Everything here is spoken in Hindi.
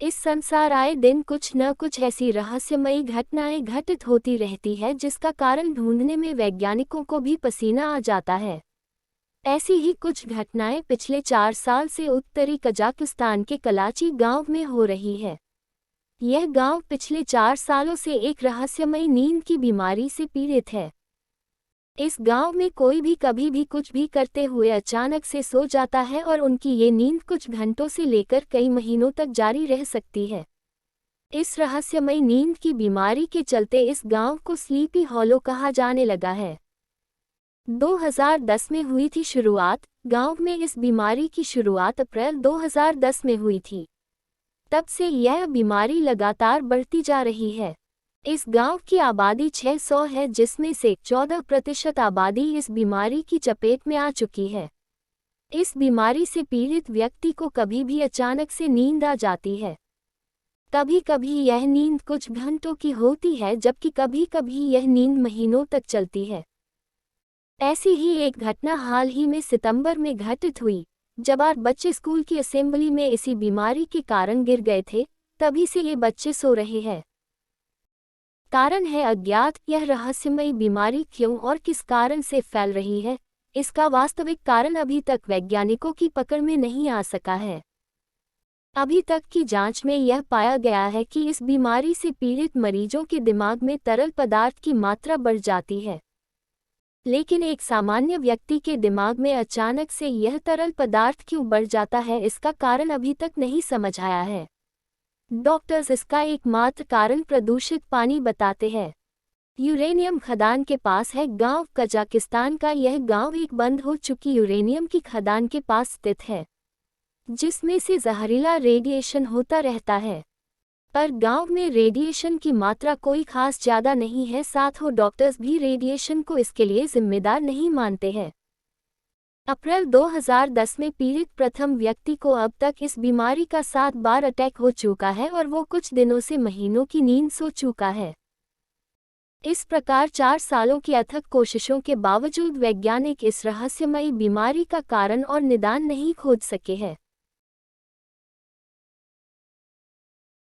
इस संसार आए दिन कुछ न कुछ ऐसी रहस्यमयी घटनाएं घटित होती रहती है जिसका कारण ढूंढने में वैज्ञानिकों को भी पसीना आ जाता है। ऐसी ही कुछ घटनाएं पिछले 4 साल से उत्तरी कजाकिस्तान के कलाची गांव में हो रही है। यह गांव पिछले 4 सालों से एक रहस्यमयी नींद की बीमारी से पीड़ित है। इस गांव में कोई भी कभी भी कुछ भी करते हुए अचानक से सो जाता है और उनकी ये नींद कुछ घंटों से लेकर कई महीनों तक जारी रह सकती है। इस रहस्यमयी नींद की बीमारी के चलते इस गांव को स्लीपी हॉलो कहा जाने लगा है। 2010 में हुई थी शुरुआत। गांव में इस बीमारी की शुरुआत अप्रैल 2010 में हुई थी। तब से यह बीमारी लगातार बढ़ती जा रही है। इस गांव की आबादी 600 है, जिसमें से 14% आबादी इस बीमारी की चपेट में आ चुकी है। इस बीमारी से पीड़ित व्यक्ति को कभी भी अचानक से नींद आ जाती है। कभी कभी यह नींद कुछ घंटों की होती है, जबकि कभी कभी यह नींद महीनों तक चलती है। ऐसी ही एक घटना हाल ही में सितंबर में घटित हुई, जब 8 बच्चे स्कूल की असेंबली में इसी बीमारी के कारण गिर गए थे। तभी से ये बच्चे सो रहे हैं। कारण है अज्ञात। यह रहस्यमयी बीमारी क्यों और किस कारण से फैल रही है, इसका वास्तविक कारण अभी तक वैज्ञानिकों की पकड़ में नहीं आ सका है। अभी तक की जांच में यह पाया गया है कि इस बीमारी से पीड़ित मरीजों के दिमाग में तरल पदार्थ की मात्रा बढ़ जाती है, लेकिन एक सामान्य व्यक्ति के दिमाग में अचानक से यह तरल पदार्थ क्यों बढ़ जाता है, इसका कारण अभी तक नहीं समझ आया है। डॉक्टर्स इसका एकमात्र कारण प्रदूषित पानी बताते हैं। यूरेनियम खदान के पास है गांव कजाकिस्तान का। यह गांव एक बंद हो चुकी यूरेनियम की खदान के पास स्थित है, जिसमें से जहरीला रेडिएशन होता रहता है। पर गांव में रेडिएशन की मात्रा कोई खास ज़्यादा नहीं है। साथ हो डॉक्टर्स भी रेडिएशन को इसके लिए जिम्मेदार नहीं मानते हैं। अप्रैल 2010 में पीड़ित प्रथम व्यक्ति को अब तक इस बीमारी का 7 बार अटैक हो चुका है और वो कुछ दिनों से महीनों की नींद सो चुका है। इस प्रकार 4 सालों की अथक कोशिशों के बावजूद वैज्ञानिक इस रहस्यमयी बीमारी का कारण और निदान नहीं खोज सके हैं।